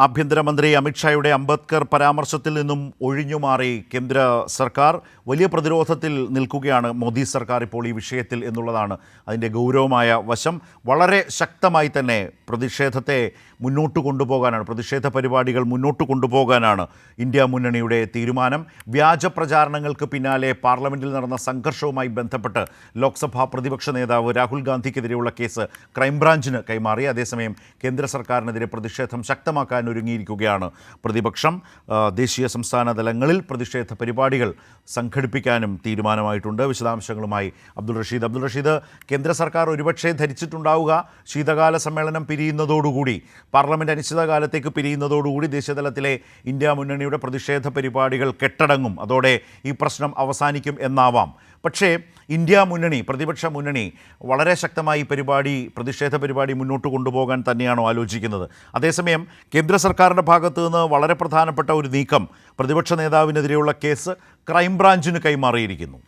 ആഭ്യന്തരമന്ത്രി അമിത്ഷായുടെ അംബേദ്കർ പരാമർശത്തിൽ നിന്നും ഒഴിഞ്ഞുമാറി കേന്ദ്ര സർക്കാർ വലിയ പ്രതിരോധത്തിൽ നിൽക്കുകയാണ്. മോദി സർക്കാർ ഇപ്പോൾ ഈ വിഷയത്തിൽ എന്നുള്ളതാണ് അതിൻ്റെ ഗൗരവമായ വശം. വളരെ ശക്തമായി തന്നെ പ്രതിഷേധത്തെ മുന്നോട്ട് കൊണ്ടുപോകാനാണ്, പ്രതിഷേധ പരിപാടികൾ മുന്നോട്ട് കൊണ്ടുപോകാനാണ് ഇന്ത്യ മുന്നണിയുടെ തീരുമാനം. വ്യാജ പ്രചാരണങ്ങൾക്ക് പിന്നാലെ പാർലമെൻറ്റിൽ നടന്ന സംഘർഷവുമായി ബന്ധപ്പെട്ട് ലോക്സഭാ പ്രതിപക്ഷ നേതാവ് രാഹുൽ ഗാന്ധിക്കെതിരെയുള്ള കേസ് ക്രൈംബ്രാഞ്ചിന് കൈമാറി. അതേസമയം കേന്ദ്ര സർക്കാരിനെതിരെ പ്രതിഷേധം ശക്തമാക്കാൻ ഒരുങ്ങിയിരിക്കുകയാണ് പ്രതിപക്ഷം. ദേശീയ സംസ്ഥാന തലങ്ങളിൽ പ്രതിഷേധ പരിപാടികൾ സംഘടിപ്പിക്കാനും തീരുമാനമായിട്ടുണ്ട്. വിശദാംശങ്ങളുമായി അബ്ദുൾ റഷീദ്, കേന്ദ്ര സർക്കാർ ഒരുപക്ഷെ ധരിച്ചിട്ടുണ്ടാവുക ശീതകാല സമ്മേളനം പിരിയുന്നതോടുകൂടി, പാർലമെൻറ്റ് അനിശ്ചിതകാലത്തേക്ക് പിരിയുന്നതോടുകൂടി ദേശീയതലത്തിലെ ഇന്ത്യ മുന്നണിയുടെ പ്രതിഷേധ പരിപാടികൾ കെട്ടടങ്ങും, അതോടെ ഈ പ്രശ്നം അവസാനിക്കും എന്നാവാം. പക്ഷേ ഇന്ത്യ മുന്നണി, പ്രതിപക്ഷ മുന്നണി വളരെ ശക്തമായി പ്രതിഷേധ പരിപാടി മുന്നോട്ട് കൊണ്ടുപോകാൻ തന്നെയാണോ ആലോചിക്കുന്നത്? അതേസമയം കേന്ദ്ര സർക്കാരിൻ്റെ ഭാഗത്തു നിന്ന് വളരെ പ്രധാനപ്പെട്ട ഒരു നീക്കം, പ്രതിപക്ഷ നേതാവിനെതിരെയുള്ള കേസ് ക്രൈംബ്രാഞ്ചിന് കൈമാറിയിരിക്കുന്നു.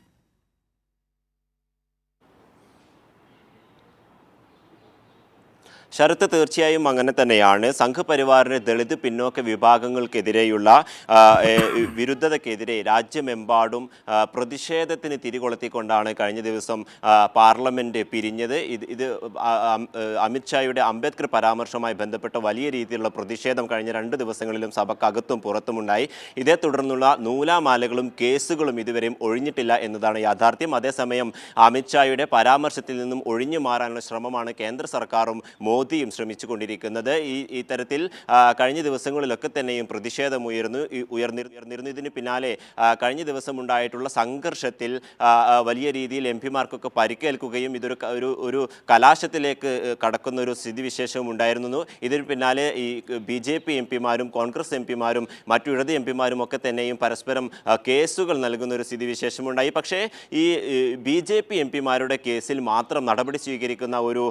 ശരത്ത്, തീർച്ചയായും അങ്ങനെ തന്നെയാണ്. സംഘപരിവാറിന് ദളിത് പിന്നോക്ക വിഭാഗങ്ങൾക്കെതിരെയുള്ള വിരുദ്ധതയ്ക്കെതിരെ രാജ്യമെമ്പാടും പ്രതിഷേധത്തിന് തിരികൊളുത്തിക്കൊണ്ടാണ് കഴിഞ്ഞ ദിവസം പാർലമെൻറ്റ് പിരിഞ്ഞത്. ഇത് അമിത്ഷായുടെ അംബേദ്കർ പരാമർശവുമായി ബന്ധപ്പെട്ട വലിയ രീതിയിലുള്ള പ്രതിഷേധം കഴിഞ്ഞ 2 ദിവസങ്ങളിലും സഭക്കകത്തും പുറത്തുമുണ്ടായി. ഇതേ തുടർന്നുള്ള നൂലാമാലകളും കേസുകളും ഇതുവരെയും ഒഴിഞ്ഞിട്ടില്ല എന്നതാണ് യാഥാർത്ഥ്യം. അതേസമയം അമിത്ഷായുടെ പരാമർശത്തിൽ നിന്നും ഒഴിഞ്ഞു മാറാനുള്ള ശ്രമമാണ് കേന്ദ്ര സർക്കാരും മോദിയും ശ്രമിച്ചുകൊണ്ടിരിക്കുന്നത്. ഇത്തരത്തിൽ കഴിഞ്ഞ ദിവസങ്ങളിലൊക്കെ തന്നെയും പ്രതിഷേധം ഉയർന്നിരുന്നു. ഇതിന് പിന്നാലെ കഴിഞ്ഞ ദിവസം ഉണ്ടായിട്ടുള്ള സംഘർഷത്തിൽ വലിയ രീതിയിൽ എംപിമാർക്കൊക്കെ പരിക്കേൽക്കുകയും ഇതൊരു കലാശത്തിലേക്ക് കടക്കുന്ന ഒരു സ്ഥിതിവിശേഷവും ഉണ്ടായിരുന്നു. ഇതിന് പിന്നാലെ ഈ BJP എംപിമാരും കോൺഗ്രസ് എംപിമാരും മറ്റു ഇടത് എംപിമാരും ഒക്കെ തന്നെയും പരസ്പരം കേസുകൾ നൽകുന്ന ഒരു സ്ഥിതിവിശേഷമുണ്ടായി. പക്ഷേ ഈ BJP എംപിമാരുടെ കേസിൽ മാത്രം നടപടി സ്വീകരിക്കുന്ന ഒരു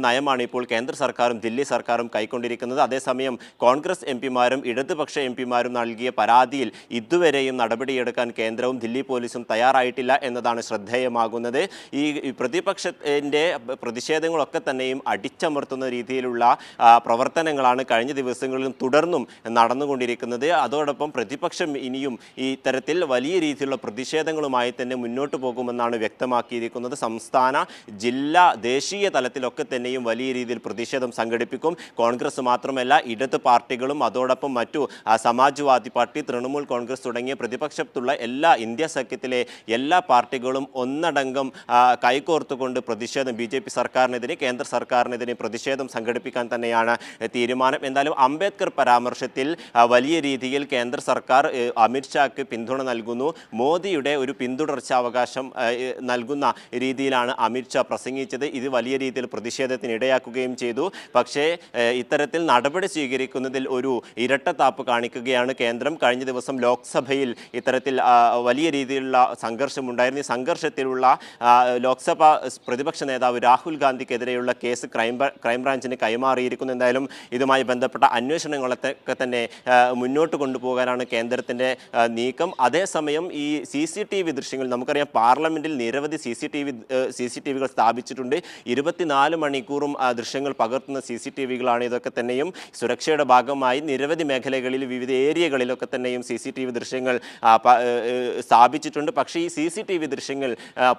നയമാണ് ഇപ്പോൾ കേന്ദ്ര സർക്കാരും ദില്ലി സർക്കാരും കൈക്കൊണ്ടിരിക്കുന്നത്. അതേസമയം കോൺഗ്രസ് എംപിമാരും ഇടതുപക്ഷ എംപിമാരും നൽകിയ പരാതിയിൽ ഇതുവരെയും നടപടിയെടുക്കാൻ കേന്ദ്രവും ദില്ലി പോലീസും തയ്യാറായിട്ടില്ല എന്നതാണ് ശ്രദ്ധേയമാകുന്നത്. ഈ പ്രതിപക്ഷത്തിൻ്റെ പ്രതിഷേധങ്ങളൊക്കെ തന്നെയും അടിച്ചമർത്തുന്ന രീതിയിലുള്ള പ്രവർത്തനങ്ങളാണ് കഴിഞ്ഞ ദിവസങ്ങളിലും തുടർന്നും നടന്നുകൊണ്ടിരിക്കുന്നത്. അതോടൊപ്പം പ്രതിപക്ഷം ഇനിയും ഈ തരത്തിൽ വലിയ രീതിയിലുള്ള പ്രതിഷേധങ്ങളുമായി തന്നെ മുന്നോട്ട് പോകുമെന്നാണ് വ്യക്തമാക്കിയിരിക്കുന്നത്. സംസ്ഥാന, ജില്ലാ, ദേശീയ തലത്തിലൊക്കെ തന്നെയും വലിയ രീതിയിൽ പ്രതിഷേധം സംഘടിപ്പിക്കും. കോൺഗ്രസ് മാത്രമല്ല, ഇടത് പാർട്ടികളും അതോടൊപ്പം മറ്റു സമാജ്വാദി പാർട്ടി, തൃണമൂൽ കോൺഗ്രസ് തുടങ്ങിയ പ്രതിപക്ഷത്തുള്ള ഇന്ത്യ സഖ്യത്തിലെ എല്ലാ പാർട്ടികളും ഒന്നടങ്കം കൈകോർത്തുകൊണ്ട് പ്രതിഷേധം BJP സർക്കാരിനെതിരെ, കേന്ദ്ര സർക്കാരിനെതിരെ പ്രതിഷേധം സംഘടിപ്പിക്കാൻ തന്നെയാണ് തീരുമാനം. എന്തായാലും അംബേദ്കർ പരാമർശത്തിൽ വലിയ രീതിയിൽ കേന്ദ്ര സർക്കാർ അമിത്ഷാക്ക് പിന്തുണ നൽകുന്നു. മോദിയുടെ ഒരു പിന്തുടർച്ചാവകാശം നൽകുന്ന രീതിയിലാണ് അമിത്ഷാ പ്രസംഗിച്ചത്. ഇത് വലിയ രീതിയിൽ പ്രതിഷേധത്തിന് ഇടയാക്കുകയും ചെയ്തു. പക്ഷേ ഇത്തരത്തിൽ നടപടി സ്വീകരിക്കുന്നതിൽ ഒരു ഇരട്ടത്താപ്പ് കാണിക്കുകയാണ് കേന്ദ്രം. കഴിഞ്ഞ ദിവസം ലോക്സഭയിൽ ഇത്തരത്തിൽ വലിയ രീതിയിലുള്ള സംഘർഷമുണ്ടായിരുന്നു. ഈ സംഘർഷത്തിലുള്ള ലോക്സഭാ പ്രതിപക്ഷ നേതാവ് രാഹുൽ ഗാന്ധിക്കെതിരെയുള്ള കേസ് ക്രൈംബ്രാഞ്ചിന് കൈമാറിയിരിക്കുന്നു. എന്തായാലും ഇതുമായി ബന്ധപ്പെട്ട അന്വേഷണങ്ങളൊക്കെ തന്നെ മുന്നോട്ട് കൊണ്ടുപോകാനാണ് കേന്ദ്രത്തിൻ്റെ നീക്കം. അതേസമയം ഈ CCTV ദൃശ്യങ്ങൾ നമുക്കറിയാം, പാർലമെൻറ്റിൽ നിരവധി CCTVകൾ സ്ഥാപിച്ചിട്ടുണ്ട്. 24 മണിക്കൂറും ദൃശ്യങ്ങൾ പകർത്തുന്ന CCTVകളാണ് ഇതൊക്കെ തന്നെയും. സുരക്ഷയുടെ ഭാഗമായി നിരവധി മേഖലകളിൽ, വിവിധ ഏരിയകളിലൊക്കെ തന്നെയും CCTV ദൃശ്യങ്ങൾ സ്ഥാപിച്ചിട്ടുണ്ട്. പക്ഷേ ഈ CCTV ദൃശ്യങ്ങൾ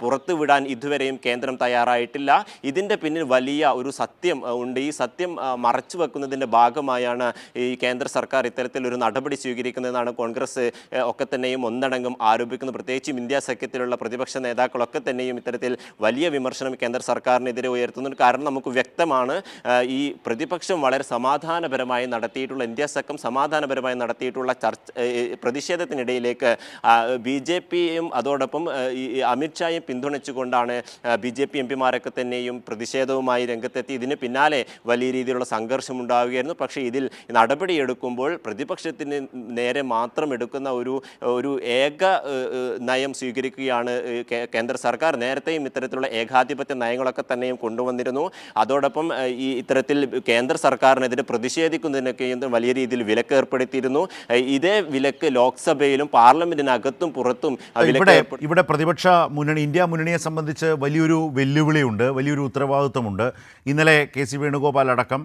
പുറത്തുവിടാൻ ഇതുവരെയും കേന്ദ്രം തയ്യാറായിട്ടില്ല. ഇതിൻ്റെ പിന്നിൽ വലിയ ഒരു സത്യം ഉണ്ട്. ഈ സത്യം മറച്ചു വെക്കുന്നതിൻ്റെ ഭാഗമായാണ് ഈ കേന്ദ്ര സർക്കാർ ഇത്തരത്തിലൊരു നടപടി സ്വീകരിക്കുന്നതെന്നാണ് കോൺഗ്രസ് ഒക്കെ തന്നെയും ഒന്നടങ്കം ആരോപിക്കുന്നത്. പ്രത്യേകിച്ചും ഇന്ത്യ സഖ്യത്തിലുള്ള പ്രതിപക്ഷ നേതാക്കളൊക്കെ തന്നെയും ഇത്തരത്തിൽ വലിയ വിമർശനം കേന്ദ്ര സർക്കാരിനെതിരെ ഉയർത്തുന്നുണ്ട്. കാരണം നമുക്ക് വ്യക്തമാണ്, ഈ പ്രതിപക്ഷം വളരെ സമാധാനപരമായി നടത്തിയിട്ടുള്ള, ഇന്ത്യ സഖ്യം സമാധാനപരമായി നടത്തിയിട്ടുള്ള പ്രതിഷേധത്തിനിടയിലേക്ക് BJPയും അതോടൊപ്പം ഈ അമിത്ഷായും പിന്തുണച്ചുകൊണ്ടാണ് BJP എംപിമാരൊക്കെ തന്നെയും പ്രതിഷേധവുമായി രംഗത്തെത്തി. ഇതിന് പിന്നാലെ വലിയ രീതിയിലുള്ള സംഘർഷം ഉണ്ടാവുകയായിരുന്നു. പക്ഷേ ഇതിൽ നടപടിയെടുക്കുമ്പോൾ പ്രതിപക്ഷത്തിന് നേരെ മാത്രം എടുക്കുന്ന ഒരു ഏക നയം സ്വീകരിക്കുകയാണ് കേന്ദ്ര സർക്കാർ. നേരത്തെയും ഇത്തരത്തിലുള്ള ഏകാധിപത്യ നയങ്ങളൊക്കെ തന്നെയും കൊണ്ടുവന്നിരുന്നു. അതോടൊപ്പം അതോടൊപ്പം ഈ ഇത്തരത്തിൽ കേന്ദ്ര സർക്കാരിനെതിരെ പ്രതിഷേധിക്കുന്നതിനൊക്കെയും വലിയ രീതിയിൽ വിലക്ക് ഏർപ്പെടുത്തിയിരുന്നു. ഇതേ വിലക്ക് ലോക്സഭയിലും പാർലമെന്റിനകത്തും പുറത്തും ഇവിടെ പ്രതിപക്ഷ മുന്നണി ഇന്ത്യ മുന്നണിയെ സംബന്ധിച്ച് വലിയൊരു വെല്ലുവിളിയുണ്ട്, വലിയൊരു ഉത്തരവാദിത്വമുണ്ട്. ഇന്നലെ KC വേണുഗോപാൽ അടക്കം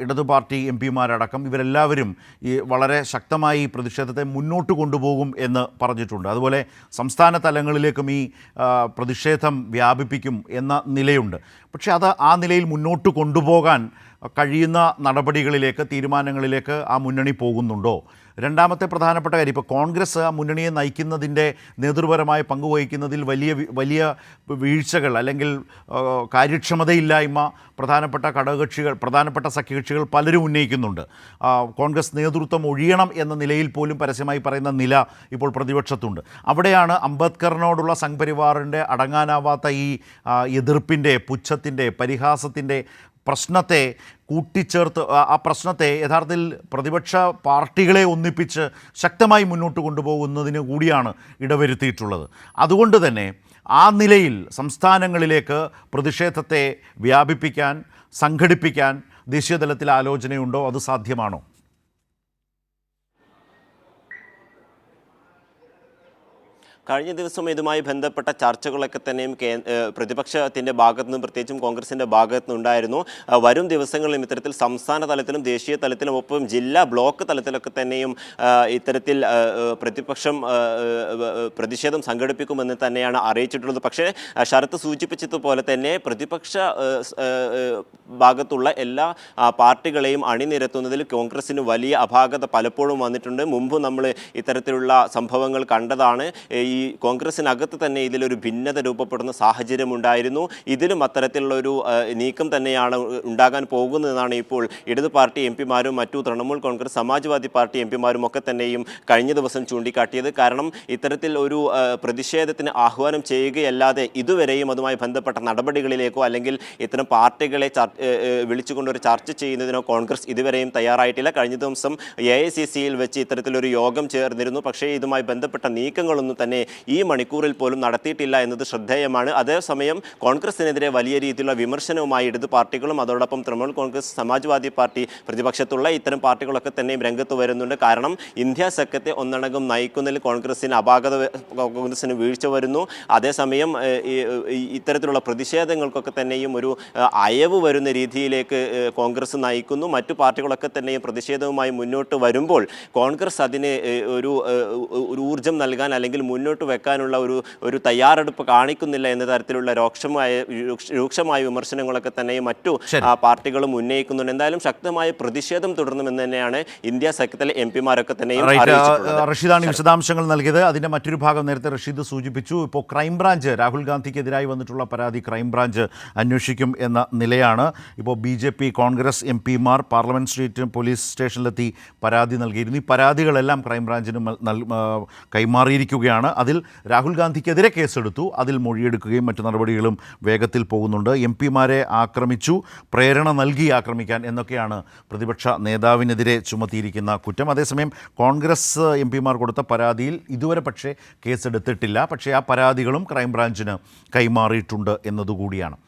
ഇടതു പാർട്ടി MP മാരടക്കം ഇവരെല്ലാവരും ഈ വളരെ ശക്തമായി പ്രതിഷേധത്തെ മുന്നോട്ട് കൊണ്ടുപോകും എന്ന് പറഞ്ഞിട്ടുണ്ട്. അതുപോലെ സംസ്ഥാന തലങ്ങളിലേക്കും ഈ പ്രതിഷേധം വ്യാപിപ്പിക്കും എന്ന നിലയുണ്ട്. പക്ഷേ അത് ആ നിലയിൽ മുന്നോട്ട് കൊണ്ടുപോകാൻ കഴിയുന്ന നടപടികളിലേക്ക്, തീരുമാനങ്ങളിലേക്ക് ആ മുന്നണി പോകുന്നുണ്ടോ? രണ്ടാമത്തെ പ്രധാനപ്പെട്ട കാര്യം, ഇപ്പോൾ കോൺഗ്രസ് ആ മുന്നണിയെ നയിക്കുന്നതിൻ്റെ നേതൃപരമായ പങ്കുവഹിക്കുന്നതിൽ വലിയ വീഴ്ചകൾ അല്ലെങ്കിൽ കാര്യക്ഷമതയില്ലായ്മ പ്രധാനപ്പെട്ട സഖ്യകക്ഷികൾ പലരും ഉന്നയിക്കുന്നുണ്ട്. കോൺഗ്രസ് നേതൃത്വം ഒഴിയണം എന്ന നിലയിൽ പോലും പരസ്യമായി പറയുന്ന നില ഇപ്പോൾ പ്രതിപക്ഷത്തുണ്ട്. അവിടെയാണ് അംബേദ്കറിനോടുള്ള സംഘ്പരിവാറിൻ്റെ അടങ്ങാനാവാത്ത ഈ എതിർപ്പിൻ്റെ, പുച്ഛത്തിൻ്റെ, പരിഹാസത്തിൻ്റെ പ്രശ്നത്തെ കൂട്ടിച്ചേർത്ത് ആ പ്രശ്നത്തെ യഥാർത്ഥത്തിൽ പ്രതിപക്ഷ പാർട്ടികളെ ഒന്നിപ്പിച്ച് ശക്തമായി മുന്നോട്ട് കൊണ്ടുപോകുന്നതിന് കൂടിയാണ് ഇടവരുത്തിയിട്ടുള്ളത്. അതുകൊണ്ട് തന്നെ ആ നിലയിൽ സംസ്ഥാനങ്ങളിലേക്ക് പ്രതിഷേധത്തെ വ്യാപിപ്പിക്കാൻ, സംഘടിപ്പിക്കാൻ ദേശീയതലത്തിൽ ആലോചനയുണ്ടോ? അത് സാധ്യമാണോ? കഴിഞ്ഞ ദിവസം ഇതുമായി ബന്ധപ്പെട്ട ചർച്ചകളൊക്കെ തന്നെയും പ്രതിപക്ഷത്തിൻ്റെ ഭാഗത്തു നിന്നും പ്രത്യേകിച്ചും കോൺഗ്രസിൻ്റെ ഭാഗത്തു നിന്നുണ്ടായിരുന്നു. വരും ദിവസങ്ങളിലും ഇത്തരത്തിൽ സംസ്ഥാന തലത്തിലും ദേശീയ തലത്തിലും ഒപ്പം ജില്ലാ ബ്ലോക്ക് തലത്തിലൊക്കെ തന്നെയും ഇത്തരത്തിൽ പ്രതിപക്ഷം പ്രതിഷേധം സംഘടിപ്പിക്കുമെന്ന് തന്നെയാണ് അറിയിച്ചിട്ടുള്ളത്. പക്ഷേ ശരത്ത് സൂചിപ്പിച്ചതുപോലെ തന്നെ പ്രതിപക്ഷ ഭാഗത്തുള്ള എല്ലാ പാർട്ടികളെയും അണിനിരത്തുന്നതിൽ കോൺഗ്രസിന് വലിയ അപാകത പലപ്പോഴും വന്നിട്ടുണ്ട്. മുമ്പ് നമ്മൾ ഇത്തരത്തിലുള്ള സംഭവങ്ങൾ കണ്ടതാണ്. ഈ കോൺഗ്രസിനകത്ത് തന്നെ ഇതിലൊരു ഭിന്നത രൂപപ്പെടുന്ന സാഹചര്യമുണ്ടായിരുന്നു. ഇതിലും അത്തരത്തിലുള്ളൊരു നീക്കം തന്നെയാണ് ഉണ്ടാകാൻ പോകുന്നതെന്നാണ് ഇപ്പോൾ ഇടതു പാർട്ടി MP മാരും മറ്റു തൃണമൂൽ കോൺഗ്രസ്, സമാജ്വാദി പാർട്ടി MP മാരും ഒക്കെ തന്നെയും കഴിഞ്ഞ ദിവസം ചൂണ്ടിക്കാട്ടിയത്. കാരണം ഇത്തരത്തിൽ ഒരു പ്രതിഷേധത്തിന് ആഹ്വാനം ചെയ്യുകയല്ലാതെ ഇതുവരെയും അതുമായി ബന്ധപ്പെട്ട നടപടികളിലേക്കോ അല്ലെങ്കിൽ ഇത്തരം പാർട്ടികളെ വിളിച്ചുകൊണ്ടൊരു ചർച്ച ചെയ്യുന്നതിനോ കോൺഗ്രസ് ഇതുവരെയും തയ്യാറായിട്ടില്ല. കഴിഞ്ഞ ദിവസം AICC-യിൽ വെച്ച് ഇത്തരത്തിലൊരു യോഗം ചേർന്നിരുന്നു. പക്ഷേ ഇതുമായി ബന്ധപ്പെട്ട നീക്കങ്ങളൊന്നും തന്നെ ഈ മണിക്കൂറിൽ പോലും നടത്തിയിട്ടില്ല എന്നത് ശ്രദ്ധേയമാണ്. അതേസമയം കോൺഗ്രസിനെതിരെ വലിയ രീതിയിലുള്ള വിമർശനവുമായി ഇടതു പാർട്ടികളും അതോടൊപ്പം തൃണമൂൽ കോൺഗ്രസ്, സമാജ്വാദി പാർട്ടി, പ്രതിപക്ഷത്തുള്ള ഇത്തരം പാർട്ടികളൊക്കെ തന്നെയും രംഗത്ത് വരുന്നുണ്ട്. കാരണം ഇന്ത്യ സഖ്യത്തെ ഒന്നടങ്കം നയിക്കുന്നതിൽ കോൺഗ്രസിന് വീഴ്ച വരുന്നു. അതേസമയം ഇത്തരത്തിലുള്ള പ്രതിഷേധങ്ങൾക്കൊക്കെ തന്നെയും ഒരു അയവ് വരുന്ന രീതിയിലേക്ക് കോൺഗ്രസ് നയിക്കുന്നു. മറ്റു പാർട്ടികളൊക്കെ തന്നെയും പ്രതിഷേധവുമായി മുന്നോട്ട് വരുമ്പോൾ കോൺഗ്രസ് അതിന് ഒരു ഊർജം നൽകാൻ അല്ലെങ്കിൽ മുന്നോട്ട് വെക്കാനുള്ള ഒരു തയ്യാറെടുപ്പ് കാണിക്കുന്നില്ല എന്ന തരത്തിലുള്ള രൂക്ഷമായ വിമർശനങ്ങളൊക്കെ തന്നെയും മറ്റു പാർട്ടികളും ഉന്നയിക്കുന്നുണ്ട്. എന്തായാലും ശക്തമായ പ്രതിഷേധം തുടരുമെന്ന് തന്നെയാണ് ഇന്ത്യ സഖ്യത്തിലെ MP മാരൊക്കെ തന്നെയും അറിയിച്ചിട്ടുള്ളത്. റഷീദാണ് വിശദാംശങ്ങൾ നൽകിയത്. അതിൻ്റെ മറ്റൊരു ഭാഗം നേരത്തെ റഷീദ് സൂചിപ്പിച്ചു. ഇപ്പോൾ ക്രൈംബ്രാഞ്ച് രാഹുൽ ഗാന്ധിക്കെതിരായി വന്നിട്ടുള്ള പരാതി ക്രൈംബ്രാഞ്ച് അന്വേഷിക്കും എന്ന നിലയാണ്. ഇപ്പോൾ BJP, Congress MP Mar parliament street police സ്റ്റേഷനിലെത്തി പരാതി നൽകിയിരുന്നു. ഈ പരാതികളെല്ലാം ക്രൈംബ്രാഞ്ചിന് കൈമാറിയിരിക്കുകയാണ്. അതിൽ രാഹുൽ ഗാന്ധിക്കെതിരെ കേസെടുത്തു. അതിൽ മൊഴിയെടുക്കുകയും മറ്റു നടപടികളും വേഗത്തിൽ പോകുന്നുണ്ട്. MP മാരെ ആക്രമിച്ചു, പ്രേരണ നൽകി ആക്രമിക്കാൻ എന്നൊക്കെയാണ് പ്രതിപക്ഷ നേതാവിനെതിരെ ചുമത്തിയിരിക്കുന്ന കുറ്റം. അതേസമയം കോൺഗ്രസ് MP മാർ കൊടുത്ത പരാതിയിൽ ഇതുവരെ പക്ഷേ കേസെടുത്തിട്ടില്ല. പക്ഷേ ആ പരാതികളും ക്രൈംബ്രാഞ്ചിന് കൈമാറിയിട്ടുണ്ട് എന്നതുകൂടിയാണ്.